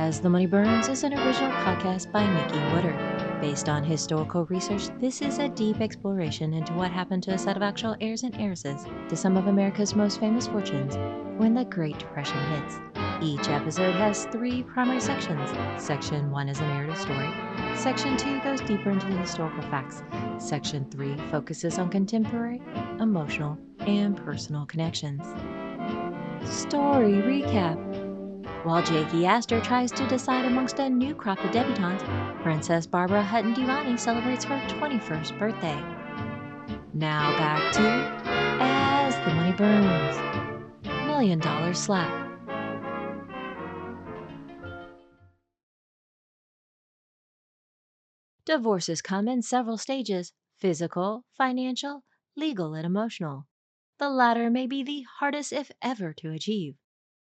As the Money Burns is an original podcast by Nikki Woodard. Based on historical research, this is a deep exploration into what happened to a set of actual heirs and heiresses to some of America's most famous fortunes when the Great Depression hits. Each episode has 3 primary sections. Section 1 is a narrative story. Section 2 goes deeper into the historical facts. Section 3 focuses on contemporary, emotional, and personal connections. Story recap. While Jakey Astor tries to decide amongst a new crop of debutantes, Princess Barbara Mdivani celebrates her 21st birthday. Now back to As the Money Burns. $1 Million Slap. Divorces come in several stages: physical, financial, legal, and emotional. The latter may be the hardest, if ever, to achieve,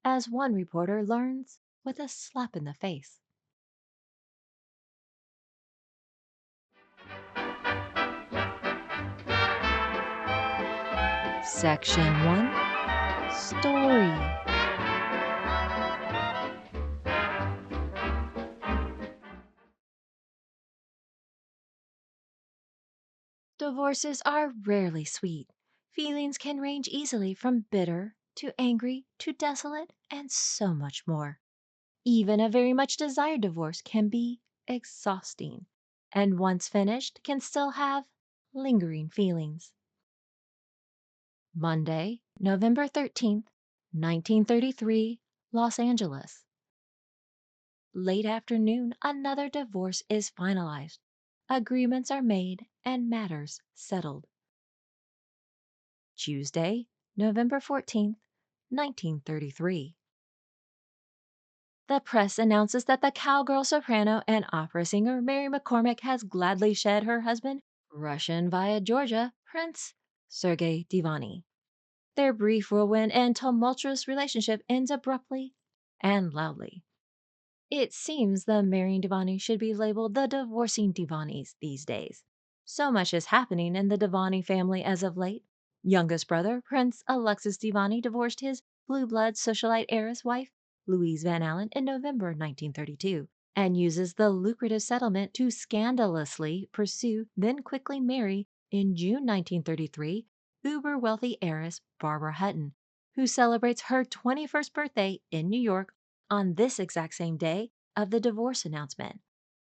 as one reporter learns with a slap in the face. Section 1. Story. Divorces are rarely sweet. Feelings can range easily from bitter to angry to desolate and so much more. Even a very much desired divorce can be exhausting, and once finished can still have lingering feelings. Monday, November 13th, 1933, Los Angeles. Late afternoon, another divorce is finalized. Agreements are made and matters settled. Tuesday, November 14th, 1933. The press announces that the cowgirl soprano and opera singer Mary McCormic has gladly shed her husband, Russian via Georgia, Prince Sergei Mdivani. Their brief whirlwind and tumultuous relationship ends abruptly and loudly. It seems the marrying Mdivani should be labeled the divorcing Mdivanis these days. So much is happening in the Mdivani family as of late. Youngest brother, Prince Alexis Mdivani, divorced his blue blood socialite heiress wife, Louise Van Allen, in November 1932, and uses the lucrative settlement to scandalously pursue, then quickly marry, in June 1933, uber-wealthy heiress Barbara Hutton, who celebrates her 21st birthday in New York on this exact same day of the divorce announcement.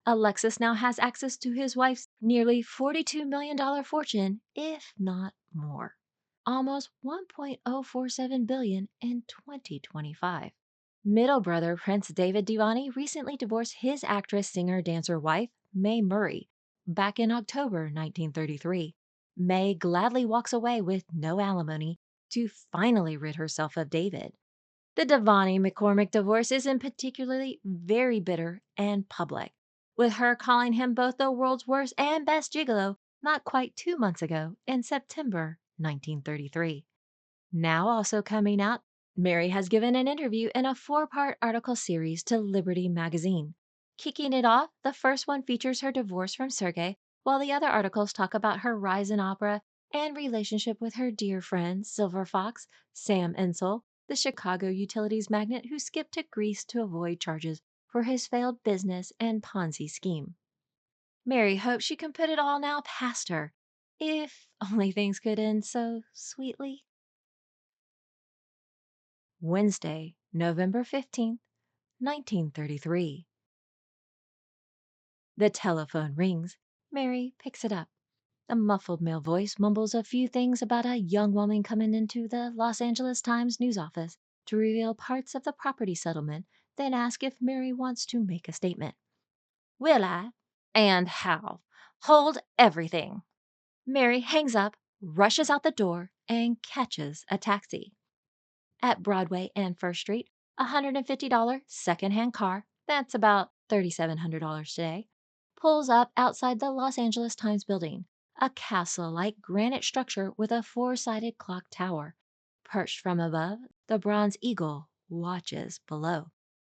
Alexis now has access to his wife's nearly $42 million fortune, if not more. Almost $1.047 billion in 2025. Middle brother Prince David Mdivani recently divorced his actress, singer, dancer wife, Mae Murray, back in October 1933. Mae gladly walks away with no alimony to finally rid herself of David. The Mdivani-McCormic divorce isn't particularly very bitter and public, with her calling him both the world's worst and best gigolo not quite 2 months ago in September 1933. Now also coming out, Mary has given an interview in a 4-part article series to Liberty magazine. Kicking it off, the first one features her divorce from Sergei, while the other articles talk about her rise in opera and relationship with her dear friend, Silver Fox, Sam Insel, the Chicago utilities magnate who skipped to Greece to avoid charges for his failed business and Ponzi scheme. Mary hopes she can put it all now past her, if only things could end so sweetly. Wednesday, November 15th, 1933. The telephone rings. Mary picks it up. A muffled male voice mumbles a few things about a young woman coming into the Los Angeles Times news office to reveal parts of the property settlement, then ask if Mary wants to make a statement. Will I? And how? Hold everything. Mary hangs up, rushes out the door, and catches a taxi. At Broadway and First Street, a $150 secondhand car, that's about $3,700 today, pulls up outside the Los Angeles Times building, a castle-like granite structure with a 4-sided clock tower. Perched from above, the bronze eagle watches below.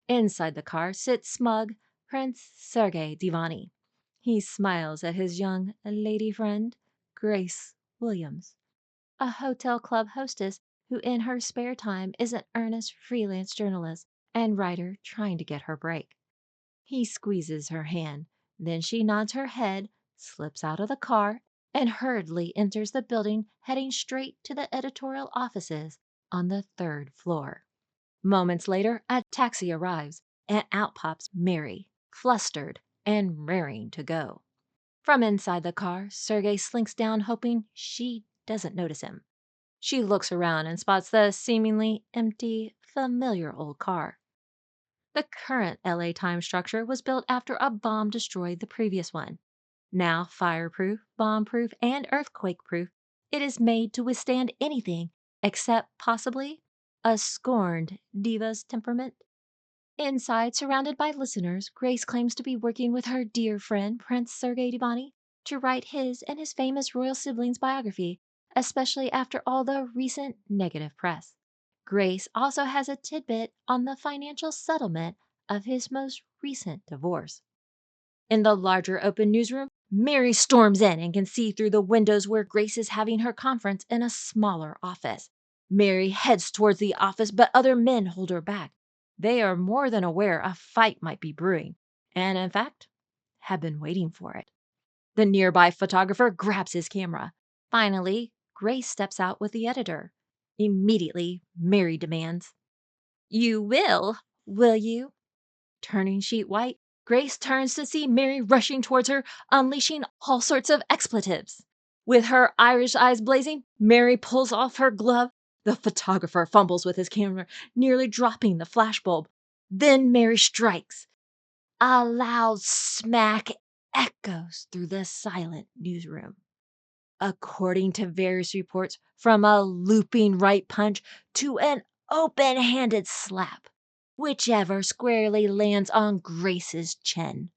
Inside the car sits smug Prince Sergei Mdivani. He smiles at his young lady friend, Grace Williams, a hotel club hostess who in her spare time is an earnest freelance journalist and Ryder trying to get her break. He squeezes her hand, then she nods her head, slips out of the car, and hurriedly enters the building, heading straight to the editorial offices on the 3rd floor. Moments later, a taxi arrives, and out pops Mary, flustered and raring to go. From inside the car, Sergei slinks down, hoping she doesn't notice him. She looks around and spots the seemingly empty, familiar old car. The current LA Times structure was built after a bomb destroyed the previous one. Now fireproof, bomb-proof, and earthquake-proof, it is made to withstand anything except, possibly, a scorned diva's temperament. Inside, surrounded by listeners, Grace claims to be working with her dear friend, Prince Sergei Mdivani, to write his and his famous royal siblings' biography, especially after all the recent negative press. Grace also has a tidbit on the financial settlement of his most recent divorce. In the larger open newsroom, Mary storms in and can see through the windows where Grace is having her conference in a smaller office. Mary heads towards the office, but other men hold her back. They are more than aware a fight might be brewing, and in fact, have been waiting for it. The nearby photographer grabs his camera. Finally, Grace steps out with the editor. Immediately, Mary demands, "You will you?" Turning sheet white, Grace turns to see Mary rushing towards her, unleashing all sorts of expletives. With her Irish eyes blazing, Mary pulls off her glove. The photographer fumbles with his camera, nearly dropping the flashbulb. Then Mary strikes. A loud smack echoes through the silent newsroom. According to various reports, from a looping right punch to an open-handed slap, whichever squarely lands on Grace's chin.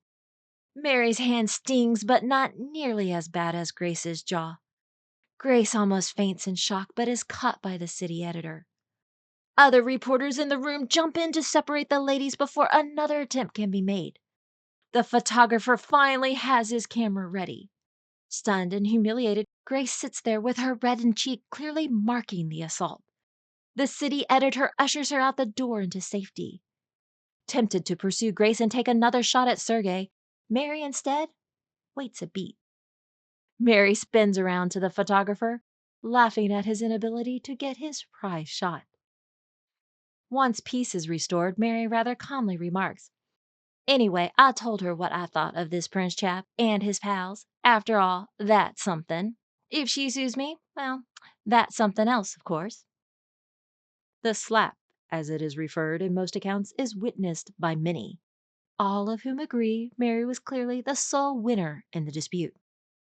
Mary's hand stings, but not nearly as bad as Grace's jaw. Grace almost faints in shock, but is caught by the city editor. Other reporters in the room jump in to separate the ladies before another attempt can be made. The photographer finally has his camera ready. Stunned and humiliated, Grace sits there with her reddened cheek clearly marking the assault. The city editor ushers her out the door into safety. Tempted to pursue Grace and take another shot at Sergei, Mary instead waits a beat. Mary spins around to the photographer, laughing at his inability to get his prize shot. Once peace is restored, Mary rather calmly remarks, "Anyway, I told her what I thought of this Prince chap and his pals. After all, that's something. If she sues me, well, that's something else, of course." The slap, as it is referred in most accounts, is witnessed by many, all of whom agree Mary was clearly the sole winner in the dispute.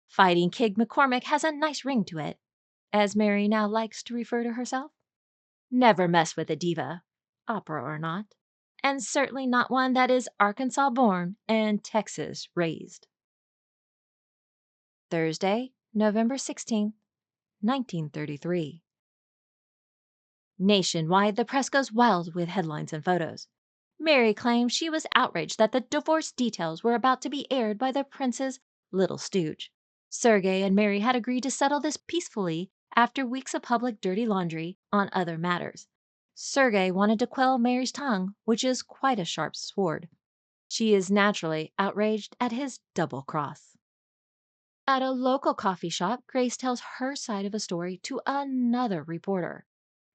Fighting King McCormic has a nice ring to it, as Mary now likes to refer to herself. Never mess with a diva, opera or not, and certainly not one that is Arkansas born and Texas raised. Thursday, November 16th, 1933. Nationwide, the press goes wild with headlines and photos. Mary claims she was outraged that the divorce details were about to be aired by the prince's little stooge. Sergei and Mary had agreed to settle this peacefully after weeks of public dirty laundry on other matters. Sergei wanted to quell Mary's tongue, which is quite a sharp sword. She is naturally outraged at his double cross. At a local coffee shop, Grace tells her side of a story to another reporter.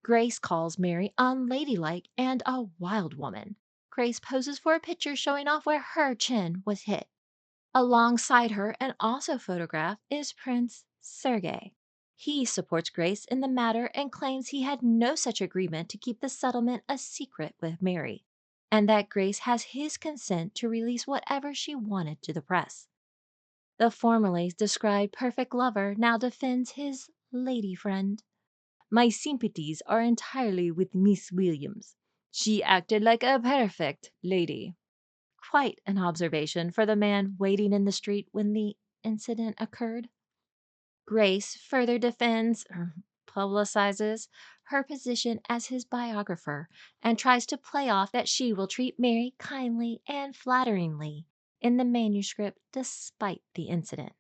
Grace calls Mary unladylike and a wild woman. Grace poses for a picture showing off where her chin was hit. Alongside her and also photographed is Prince Sergei. He supports Grace in the matter and claims he had no such agreement to keep the settlement a secret with Mary, and that Grace has his consent to release whatever she wanted to the press. The formerly described perfect lover now defends his lady friend. "My sympathies are entirely with Miss Williams. She acted like a perfect lady." Quite an observation for the man waiting in the street when the incident occurred. Grace further defends, or publicizes, her position as his biographer and tries to play off that she will treat Mary kindly and flatteringly in the manuscript despite the incident.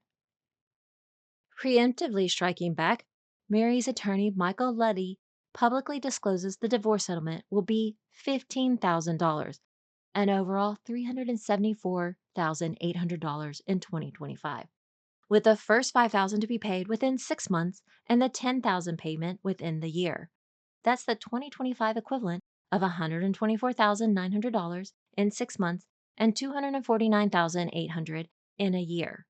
Preemptively striking back, Mary's attorney Meikle publicly discloses the divorce settlement will be $15,000, an overall $374,800 in 2025, with the first $5,000 to be paid within 6 months and the $10,000 payment within the year. That's the 2025 equivalent of $124,900 in 6 months and $249,800 in a year.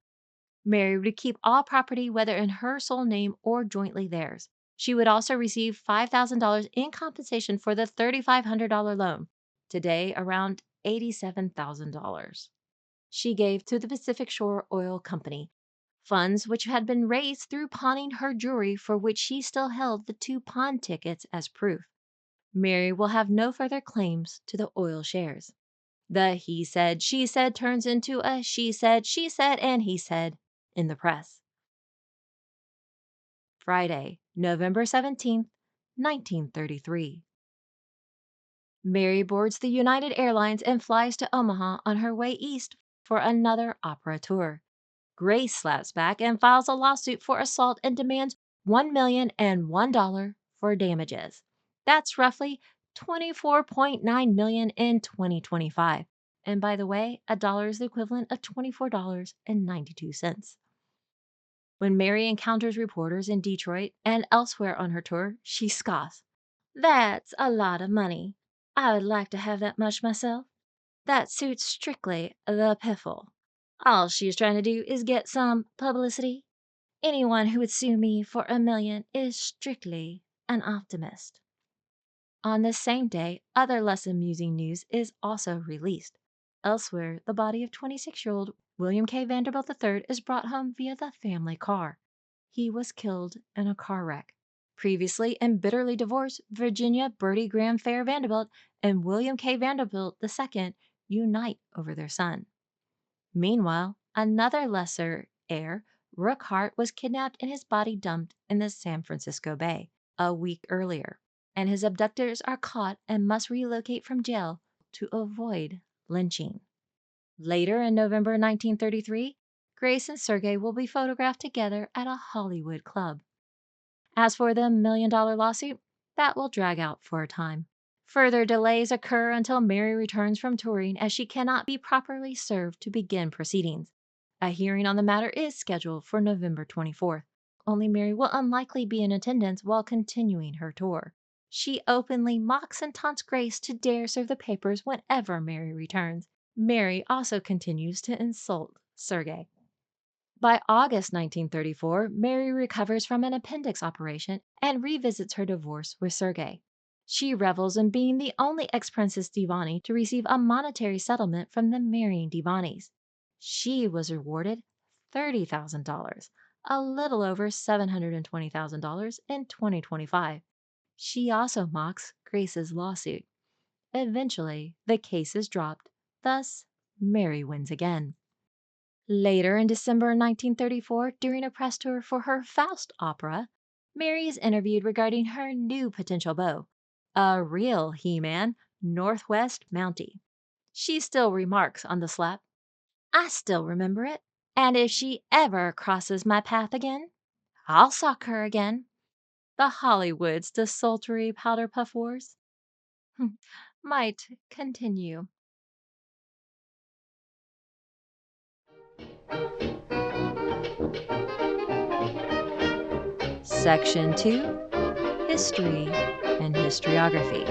Mary would keep all property, whether in her sole name or jointly theirs. She would also receive $5,000 in compensation for the $3,500 loan, today around $87,000. She gave to the Pacific Shore Oil Company, funds which had been raised through pawning her jewelry, for which she still held the 2 pawn tickets as proof. Mary will have no further claims to the oil shares. The he said, she said turns into a she said, and he said in the press. Friday, November 17th, 1933. Mary boards the United Airlines and flies to Omaha on her way east for another opera tour. Grace slaps back and files a lawsuit for assault and demands $1,001 for damages. That's roughly $24.9 million in 2025. And by the way, a dollar is the equivalent of $24.92. When Mary encounters reporters in Detroit and elsewhere on her tour, she scoffs. "That's a lot of money. I would like to have that much myself. That suits strictly the piffle. All she's trying to do is get some publicity. Anyone who would sue me for $1 million is strictly an optimist." On this same day, other less amusing news is also released. Elsewhere, the body of 26-year-old William K. Vanderbilt III is brought home via the family car. He was killed in a car wreck. Previously and bitterly divorced, Virginia Bertie Graham Fair Vanderbilt and William K. Vanderbilt II unite over their son. Meanwhile, another lesser heir, Rook Hart, was kidnapped and his body dumped in the San Francisco Bay a week earlier, and his abductors are caught and must relocate from jail to avoid lynching. Later in November 1933, Grace and Sergei will be photographed together at a Hollywood club. As for the $1 million lawsuit, that will drag out for a time. Further delays occur until Mary returns from touring, as she cannot be properly served to begin proceedings. A hearing on the matter is scheduled for November 24th. Only Mary will unlikely be in attendance while continuing her tour. She openly mocks and taunts Grace to dare serve the papers whenever Mary returns. Mary also continues to insult Sergei. By August 1934, Mary recovers from an appendix operation and revisits her divorce with Sergei. She revels in being the only ex-Princess Mdivani to receive a monetary settlement from the marrying Mdivanis. She was rewarded $30,000, a little over $720,000 in 2025. She also mocks Grace's lawsuit. Eventually, the case is dropped, thus Mary wins again. Later in December 1934, during a press tour for her Faust opera, Mary is interviewed regarding her new potential beau, a real He-Man, Northwest Mountie. She still remarks on the slap, "I still remember it, and if she ever crosses my path again, I'll sock her again." The Hollywood's desultory powder puff wars might continue. Section 2, History and Historiography.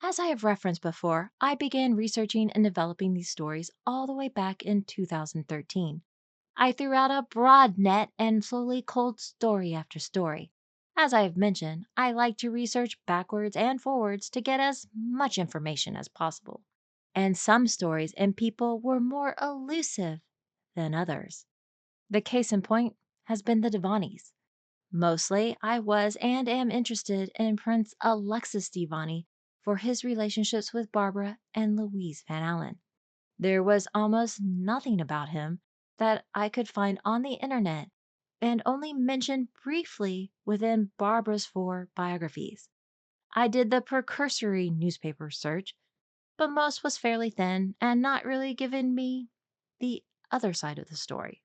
As I have referenced before, I began researching and developing these stories all the way back in 2013. I threw out a broad net and slowly culled story after story. As I have mentioned, I like to research backwards and forwards to get as much information as possible. And some stories and people were more elusive than others. The case in point has been the Mdivanis. Mostly, I was and am interested in Prince Alexis Mdivani for his relationships with Barbara and Louise Van Allen. There was almost nothing about him that I could find on the internet, and only mentioned briefly within Barbara's 4 biographies. I did the precursory newspaper search, but most was fairly thin and not really giving me the other side of the story.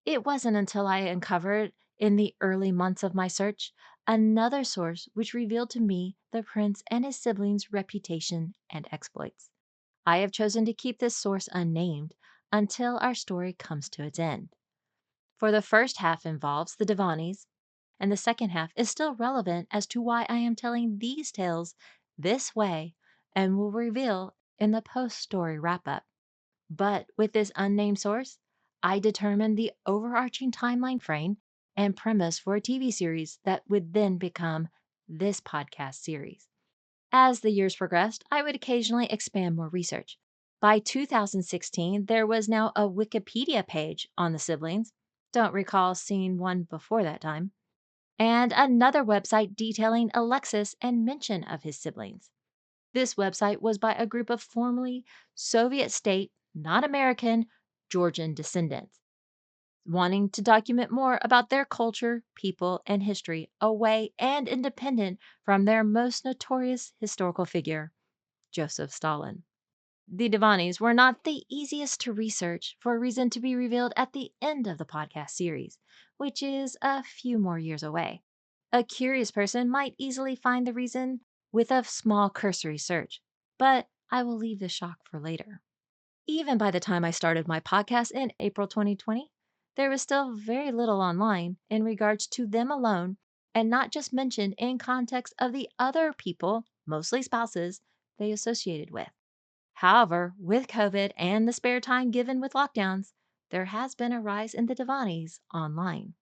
It wasn't until I uncovered, in the early months of my search, another source which revealed to me the prince and his siblings' reputation and exploits. I have chosen to keep this source unnamed until our story comes to its end. For the first half involves the Divanis, and the second half is still relevant as to why I am telling these tales this way and will reveal in the post story wrap up. But with this unnamed source, I determined the overarching timeline frame and premise for a TV series that would then become this podcast series. As the years progressed, I would occasionally expand more research. By 2016, there was now a Wikipedia page on the siblings. Don't recall seeing one before that time. And another website detailing Alexis and mention of his siblings. This website was by a group of formerly Soviet state, not American, Georgian descendants, wanting to document more about their culture, people, and history away and independent from their most notorious historical figure, Joseph Stalin. The Divanis were not the easiest to research for a reason to be revealed at the end of the podcast series, which is a few more years away. A curious person might easily find the reason with a small cursory search, but I will leave the shock for later. Even by the time I started my podcast in April 2020, there was still very little online in regards to them alone and not just mentioned in context of the other people, mostly spouses, they associated with. However, with COVID and the spare time given with lockdowns, there has been a rise in the Divanis online.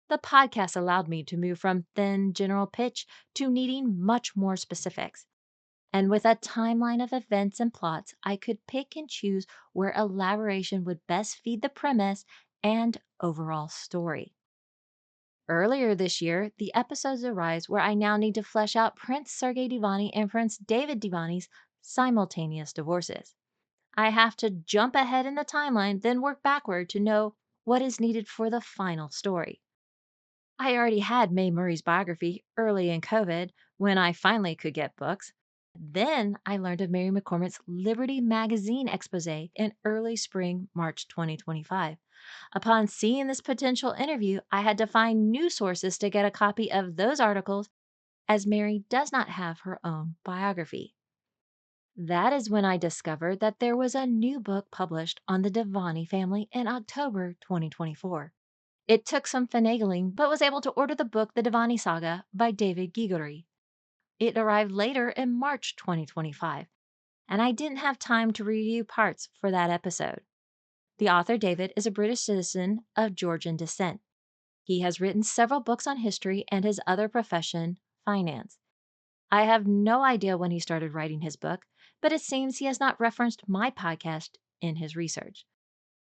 The podcast allowed me to move from thin general pitch to needing much more specifics. And with a timeline of events and plots, I could pick and choose where elaboration would best feed the premise and overall story. Earlier this year, the episodes arise where I now need to flesh out Prince Sergei Divani and Prince David Divani's simultaneous divorces. I have to jump ahead in the timeline, then work backward to know what is needed for the final story. I already had Mae Murray's biography early in COVID when I finally could get books. Then I learned of Mary McCormick's Liberty magazine expose in early spring, March 2025. Upon seeing this potential interview, I had to find new sources to get a copy of those articles as Mary does not have her own biography. That is when I discovered that there was a new book published on the Divani family in October 2024. It took some finagling, but was able to order the book The Divani Saga by David Gigori. It arrived later in March 2025, and I didn't have time to review parts for that episode. The author, David, is a British citizen of Georgian descent. He has written several books on history and his other profession, finance. I have no idea when he started writing his book, but it seems he has not referenced my podcast in his research.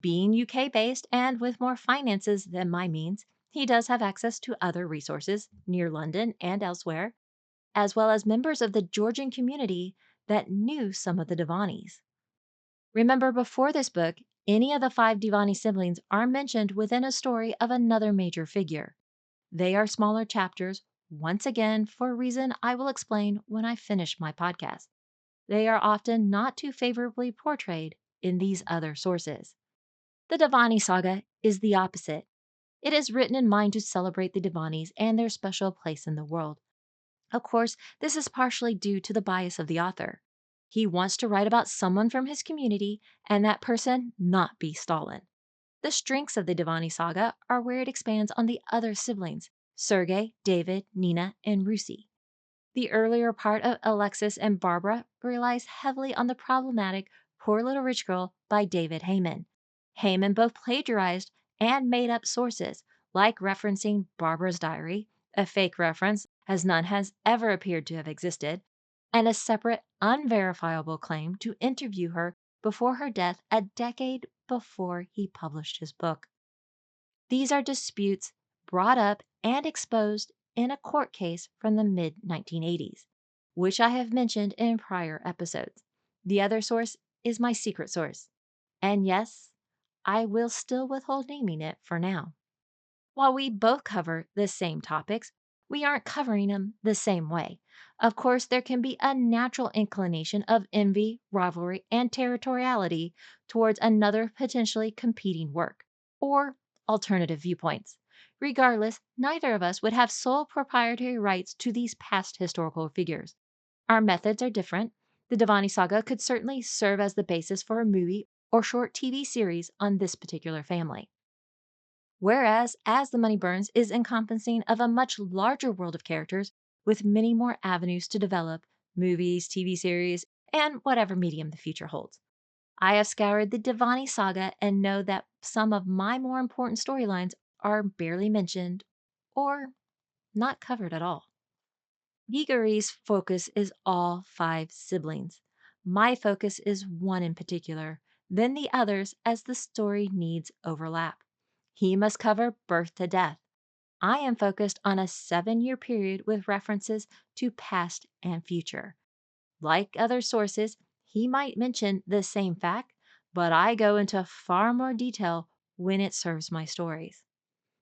Being UK based and with more finances than my means, he does have access to other resources near London and elsewhere, as well as members of the Georgian community that knew some of the Divanis. Remember, before this book, any of the 5 Divani siblings are mentioned within a story of another major figure. They are smaller chapters, once again, for a reason I will explain when I finish my podcast. They are often not too favorably portrayed in these other sources. The Divani saga is the opposite. It is written in mind to celebrate the Divanis and their special place in the world. Of course, this is partially due to the bias of the author. He wants to write about someone from his community and that person not be Stalin. The strengths of the Divani saga are where it expands on the other siblings, Sergei, David, Nina, and Rusi. The earlier part of Alexis and Barbara relies heavily on the problematic Poor Little Rich Girl by David Heyman. Heyman both plagiarized and made up sources, like referencing Barbara's diary, a fake reference as none has ever appeared to have existed, and a separate, unverifiable claim to interview her before her death a decade before he published his book. These are disputes brought up and exposed in a court case from the mid 1980s, which I have mentioned in prior episodes. The other source is my secret source. And yes, I will still withhold naming it for now. While we both cover the same topics, We aren't covering them the same way. Of course, there can be a natural inclination of envy, rivalry, and territoriality towards another potentially competing work, or alternative viewpoints. Regardless, neither of us would have sole proprietary rights to these past historical figures. Our methods are different. The Divani saga could certainly serve as the basis for a movie or short TV series on this particular family. Whereas As the Money Burns is encompassing of a much larger world of characters with many more avenues to develop movies, TV series, and whatever medium the future holds. I have scoured the Divani saga and know that some of my more important storylines are barely mentioned or not covered at all. Gigari's focus is all five siblings. My focus is one in particular, then the others as the story needs overlap. He must cover birth to death. I am focused on a 7-year period with references to past and future. Like other sources, he might mention the same fact, but I go into far more detail when it serves my stories.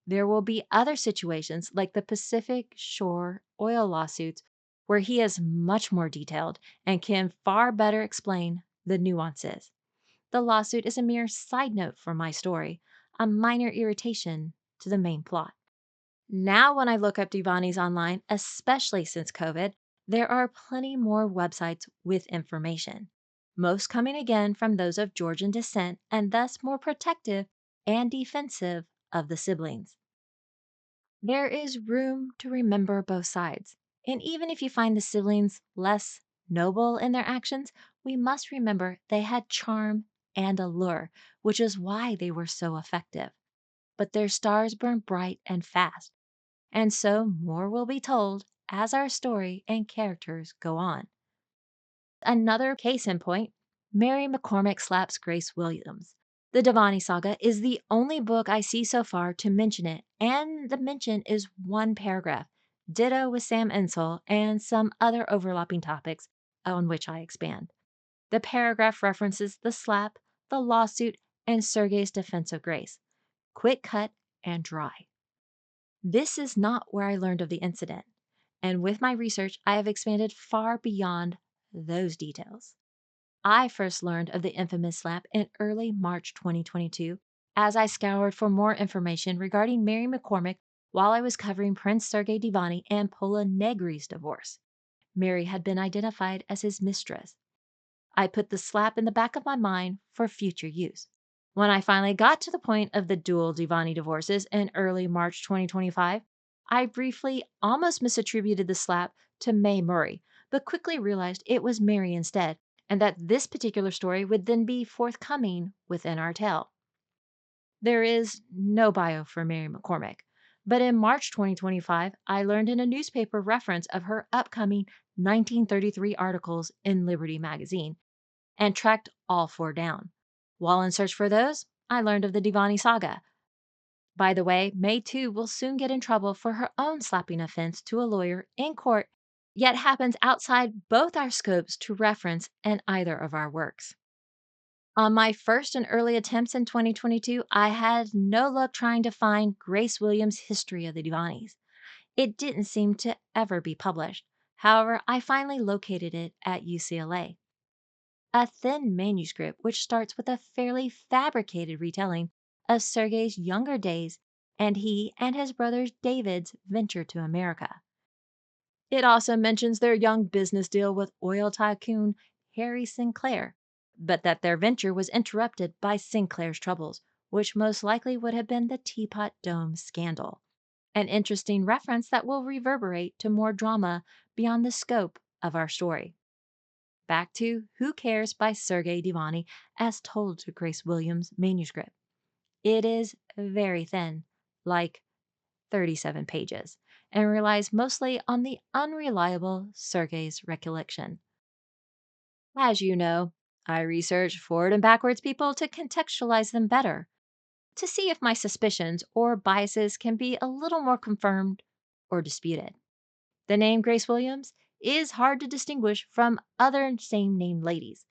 There will be other situations like the Pacific Shore oil lawsuits where he is much more detailed and can far better explain the nuances. The lawsuit is a mere side note for my story, a minor irritation to the main plot. Now, when I look up Divani's online, especially since COVID, there are plenty more websites with information, most coming again from those of Georgian descent and thus more protective and defensive of the siblings. There is room to remember both sides. And even if you find the siblings less noble in their actions, we must remember they had charm and allure, which is why they were so effective. But their stars burn bright and fast, and so more will be told as our story and characters go on. Another case in point, Mary McCormick slaps Grace Williams. The Devani Saga is the only book I see so far to mention it, and the mention is one paragraph. Ditto with Sam Ensel and some other overlapping topics on which I expand. The paragraph references the slap, the lawsuit, and Sergei's defense of Grace. Quick cut and dry. This is not where I learned of the incident, and with my research, I have expanded far beyond those details. I first learned of the infamous slap in early March 2022 as I scoured for more information regarding Mary McCormick while I was covering Prince Sergei Divani and Pola Negri's divorce. Mary had been identified as his mistress. I put the slap in the back of my mind for future use. When I finally got to the point of the dual Divani divorces in early March 2025, I briefly almost misattributed the slap to Mae Murray, but quickly realized it was Mary instead, and that this particular story would then be forthcoming within our tale. There is no bio for Mary McCormick, but in March 2025, I learned in a newspaper reference of her upcoming 1933 articles in Liberty magazine and tracked all four down. While in search for those, I learned of the Divani saga. By the way, May too will soon get in trouble for her own slapping offense to a lawyer in court, yet happens outside both our scopes to reference in either of our works. On my first and early attempts in 2022, I had no luck trying to find Grace Williams' History of the Divanis. It didn't seem to ever be published. However, I finally located it at UCLA. A thin manuscript which starts with a fairly fabricated retelling of Sergei's younger days and he and his brother David's venture to America. It also mentions their young business deal with oil tycoon Harry Sinclair, but that their venture was interrupted by Sinclair's troubles, which most likely would have been the Teapot Dome scandal. An interesting reference that will reverberate to more drama beyond the scope of our story. Back to Who Cares by Sergei Divani as told to Grace Williams' manuscript. It is very thin, like 37 pages, and relies mostly on the unreliable Sergei's recollection. As you know, I research forward and backwards people to contextualize them better, to see if my suspicions or biases can be a little more confirmed or disputed. The name Grace Williams is hard to distinguish from other same name ladies.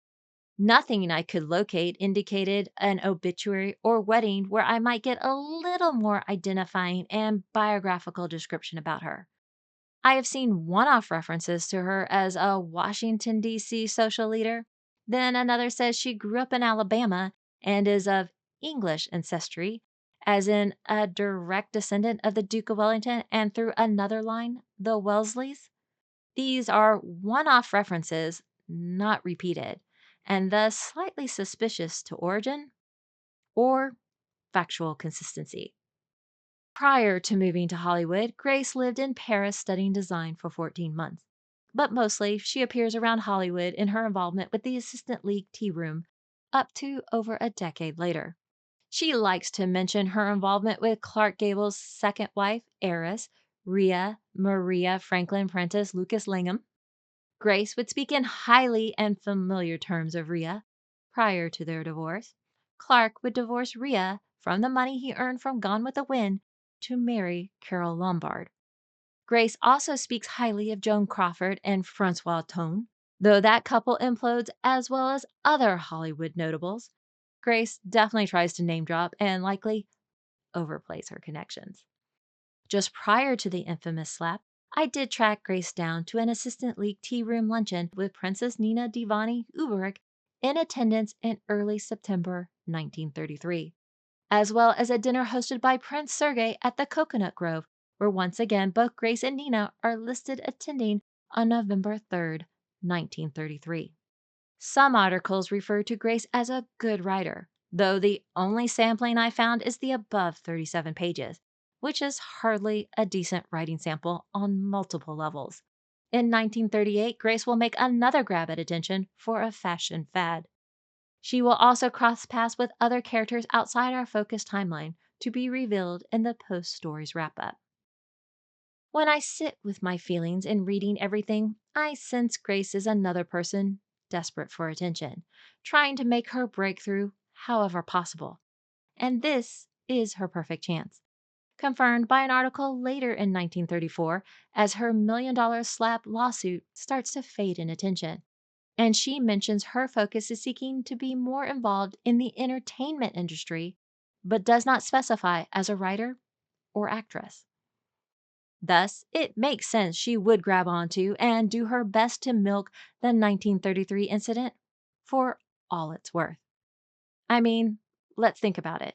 Nothing I could locate indicated an obituary or wedding where I might get a little more identifying and biographical description about her. I have seen one off references to her as a Washington, D.C. social leader. Then another says she grew up in Alabama and is of English ancestry, as in a direct descendant of the Duke of Wellington, and through another line, the Wellesleys. These are one off references, not repeated, and thus slightly suspicious to origin or factual consistency. Prior to moving to Hollywood, Grace lived in Paris studying design for 14 months. But mostly, she appears around Hollywood in her involvement with the Assistant League Tea Room up to over a decade later. She likes to mention her involvement with Clark Gable's second wife, heiress, Rhea Maria Franklin Prentice Lucas Langham. Grace would speak in highly and familiar terms of Rhea prior to their divorce. Clark would divorce Rhea from the money he earned from Gone with the Wind to marry Carol Lombard. Grace also speaks highly of Joan Crawford and Francois Tone, though that couple implodes as well as other Hollywood notables. Grace definitely tries to name drop and likely overplays her connections. Just prior to the infamous slap, I did track Grace down to an Assistant League tea room luncheon with Princess Nina Mdivani Uberic in attendance in early September 1933, as well as a dinner hosted by Prince Sergei at the Coconut Grove, where once again both Grace and Nina are listed attending on November 3rd, 1933. Some articles refer to Grace as a good writer, though the only sampling I found is the above 37 pages, which is hardly a decent writing sample on multiple levels. In 1938, Grace will make another grab at attention for a fashion fad. She will also cross paths with other characters outside our focused timeline to be revealed in the post stories wrap up. When I sit with my feelings in reading everything, I sense Grace is another person desperate for attention, trying to make her breakthrough however possible. And this is her perfect chance, confirmed by an article later in 1934 as her $1 million slap lawsuit starts to fade in attention. And she mentions her focus is seeking to be more involved in the entertainment industry, but does not specify as a writer or actress. Thus, it makes sense she would grab onto and do her best to milk the 1933 incident for all it's worth. I mean, let's think about it.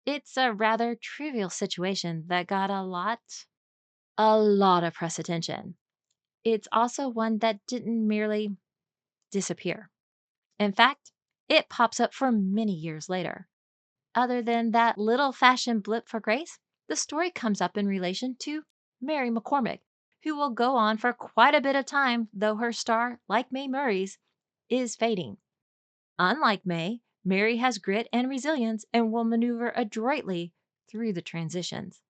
It's a rather trivial situation that got a lot of press attention. It's also one that didn't merely disappear. In fact, it pops up for many years later. Other than that little fashion blip for Grace, the story comes up in relation to Mary McCormick, who will go on for quite a bit of time, though her star, like Mae Murray's, is fading. Unlike Mae, Mary has grit and resilience and will maneuver adroitly through the transitions.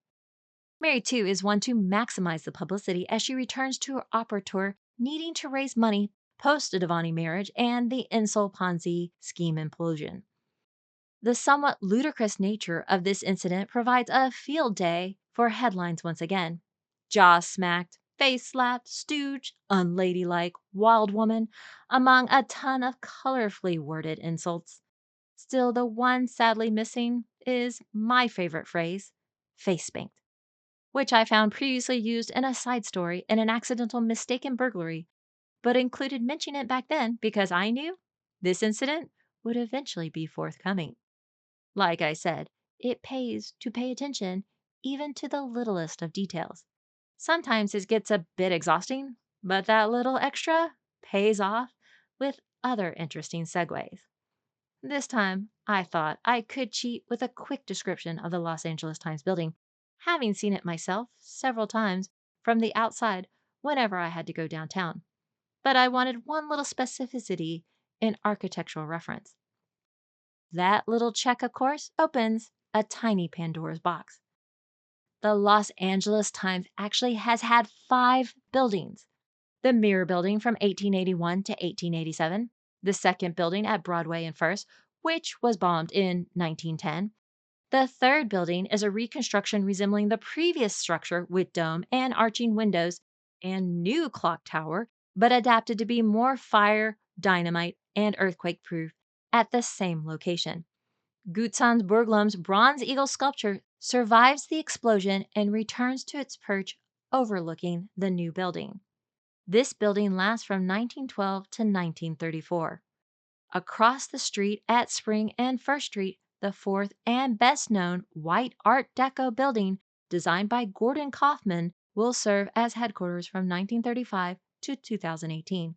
Mary, too, is one to maximize the publicity as she returns to her opera tour, needing to raise money post Mdivani marriage and the Insole Ponzi scheme implosion. The somewhat ludicrous nature of this incident provides a field day for headlines once again. Jaw smacked, face slapped, stooge, unladylike, wild woman, among a ton of colorfully worded insults. Still, the one sadly missing is my favorite phrase, face spanked, which I found previously used in a side story in an accidental mistaken burglary, but included mentioning it back then because I knew this incident would eventually be forthcoming. Like I said, it pays to pay attention even to the littlest of details. Sometimes it gets a bit exhausting, but that little extra pays off with other interesting segues. This time, I thought I could cheat with a quick description of the Los Angeles Times building, having seen it myself several times from the outside whenever I had to go downtown. But I wanted one little specificity in architectural reference. That little check, of course, opens a tiny Pandora's box. The Los Angeles Times actually has had 5 buildings. The Mirror Building from 1881 to 1887, the second building at Broadway and First, which was bombed in 1910. The third building is a reconstruction resembling the previous structure with dome and arching windows and new clock tower, but adapted to be more fire, dynamite, and earthquake proof at the same location. Gutzon Borglum's bronze eagle sculpture survives the explosion and returns to its perch overlooking the new building. This building lasts from 1912 to 1934. Across the street at Spring and First Street, the fourth and best known white Art Deco building, designed by Gordon Kaufman, will serve as headquarters from 1935 to 2018.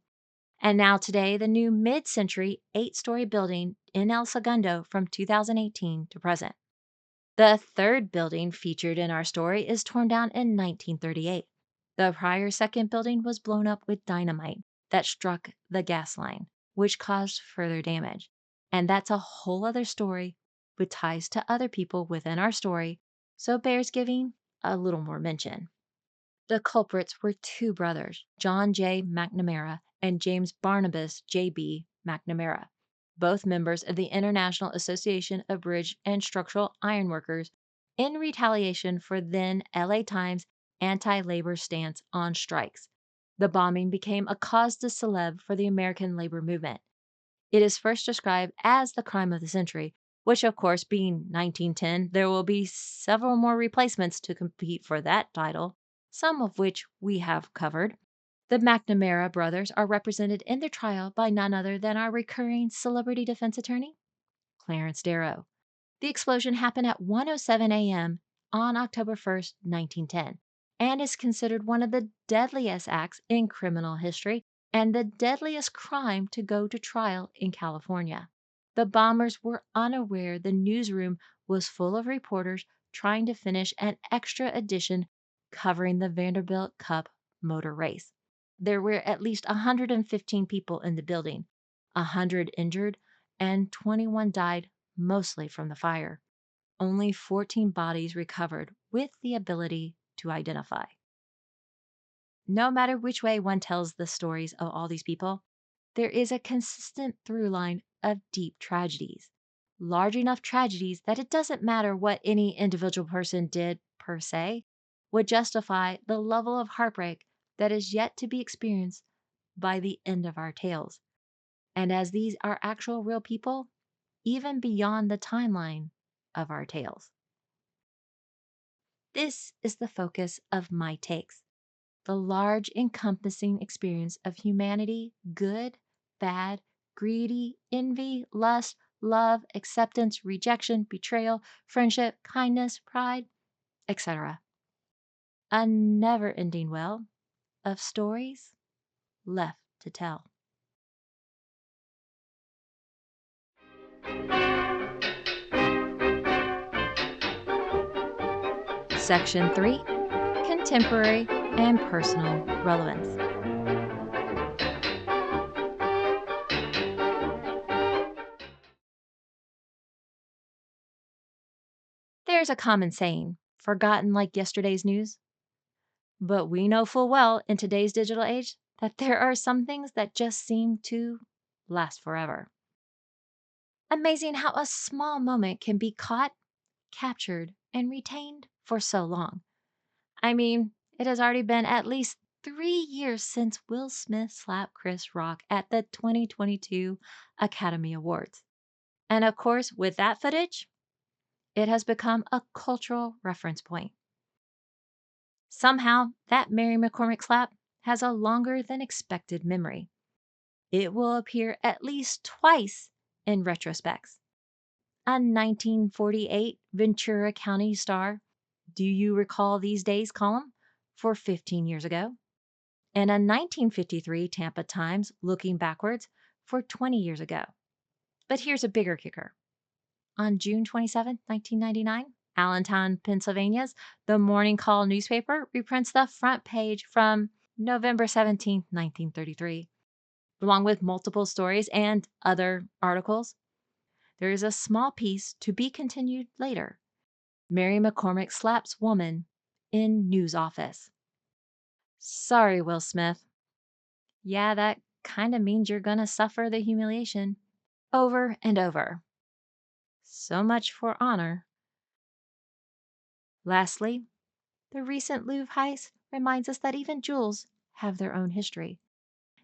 And now today, the new mid-century 8-story building in El Segundo from 2018 to present. The third building featured in our story is torn down in 1938. The prior second building was blown up with dynamite that struck the gas line, which caused further damage. And that's a whole other story with ties to other people within our story, so bears giving a little more mention. The culprits were two brothers, John J. McNamara and James Barnabas J.B. McNamara, both members of the International Association of Bridge and Structural Ironworkers, in retaliation for then LA Times' anti-labor stance on strikes. The bombing became a cause de célèbre for the American labor movement. It is first described as the crime of the century, which, of course, being 1910, there will be several more replacements to compete for that title, some of which we have covered. The McNamara brothers are represented in their trial by none other than our recurring celebrity defense attorney, Clarence Darrow. The explosion happened at 1:07 a.m. on October 1st, 1910, and is considered one of the deadliest acts in criminal history and the deadliest crime to go to trial in California. The bombers were unaware the newsroom was full of reporters trying to finish an extra edition covering the Vanderbilt Cup motor race. There were at least 115 people in the building, 100 injured, and 21 died, mostly from the fire. Only 14 bodies recovered with the ability to identify. No matter which way one tells the stories of all these people, there is a consistent through line of deep tragedies. Large enough tragedies that it doesn't matter what any individual person did per se, would justify the level of heartbreak that is yet to be experienced by the end of our tales. And as these are actual real people, even beyond the timeline of our tales. This is the focus of my takes, the large encompassing experience of humanity, good, bad, greedy, envy, lust, love, acceptance, rejection, betrayal, friendship, kindness, pride, etc. A never-ending well of stories left to tell. Section 3, Contemporary and Personal Relevance. There's a common saying, forgotten like yesterday's news. But we know full well in today's digital age that there are some things that just seem to last forever. Amazing how a small moment can be caught, captured, and retained for so long. I mean, it has already been at least 3 years since Will Smith slapped Chris Rock at the 2022 Academy Awards. And of course, with that footage, it has become a cultural reference point. Somehow, that Mary McCormick slap has a longer than expected memory. It will appear at least twice in retrospects. A 1948 Ventura County Star, Do You Recall These Days column for 15 years ago, and a 1953 Tampa Times Looking Backwards for 20 years ago. But here's a bigger kicker. On June 27, 1999, Allentown, Pennsylvania's The Morning Call newspaper reprints the front page from November 17, 1933. Along with multiple stories and other articles, there is a small piece to be continued later. Mary McCormick slaps woman in news office. Sorry, Will Smith. Yeah, that kind of means you're gonna suffer the humiliation over and over. So much for honor. Lastly, the recent Louvre heist reminds us that even jewels have their own history,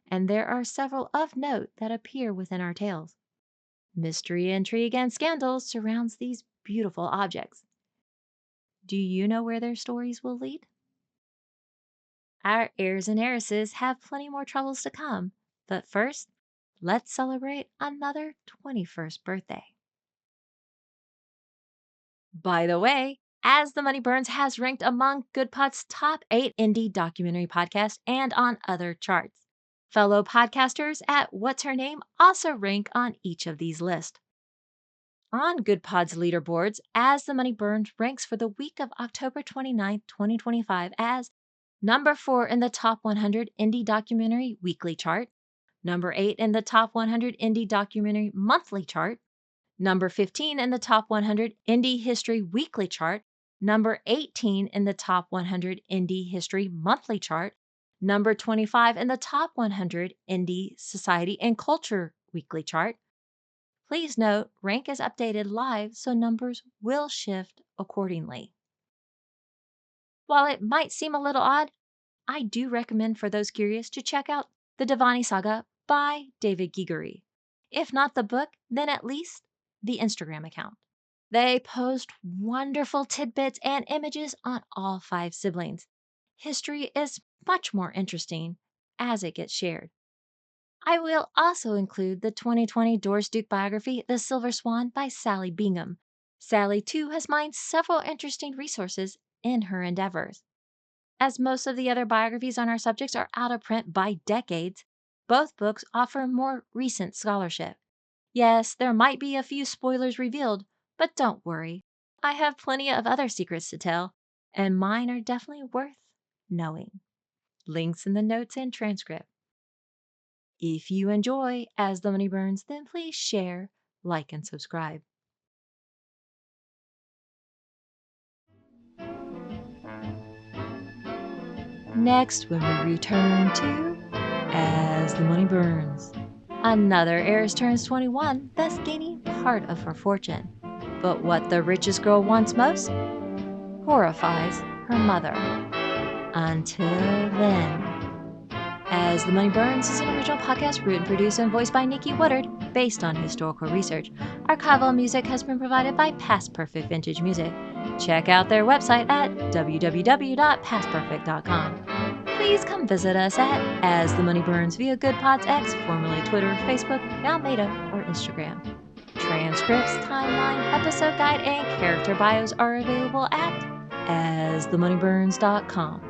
and there are several of note that appear within our tales. Mystery, intrigue, and scandal surrounds these beautiful objects. Do you know where their stories will lead? Our heirs and heiresses have plenty more troubles to come. But first, let's celebrate another 21st birthday. By the way, As the Money Burns has ranked among Goodpods' top 8 indie documentary podcasts and on other charts. Fellow podcasters at What's Her Name also rank on each of these lists. On Goodpods leaderboards, As the Money Burns ranks for the week of October 29, 2025 as number 4 in the top 100 indie documentary weekly chart, number 8 in the top 100 indie documentary monthly chart, number 15 in the top 100 indie history weekly chart, number 18 in the top 100 indie history monthly chart, number 25 in the top 100 indie society and culture weekly chart. Please note, rank is updated live, so numbers will shift accordingly. While it might seem a little odd, I do recommend for those curious to check out the Mdivani Saga by David Gigery. If not the book, then at least the Instagram account. They post wonderful tidbits and images on all 5 siblings. History is much more interesting as it gets shared. I will also include the 2020 Doris Duke biography, The Silver Swan by Sally Bingham. Sally, too, has mined several interesting resources in her endeavors. As most of the other biographies on our subjects are out of print by decades, both books offer more recent scholarship. Yes, there might be a few spoilers revealed, but don't worry. I have plenty of other secrets to tell, and mine are definitely worth knowing. Links in the notes and transcript. If you enjoy As the Money Burns, then please share, like, and subscribe. Next, when we return to As the Money Burns, another heiress turns 21, thus gaining part of her fortune. But what the richest girl wants most horrifies her mother. Until then, As the Money Burns is an original podcast written, produced, and voiced by Nikki Woodard, based on historical research. Archival music has been provided by Past Perfect Vintage Music. Check out their website at www.pastperfect.com. Please come visit us at As the Money Burns via Goodpods X, formerly Twitter, Facebook, now Meta, or Instagram. Transcripts, timeline, episode guide, and character bios are available at asthemoneyburns.com.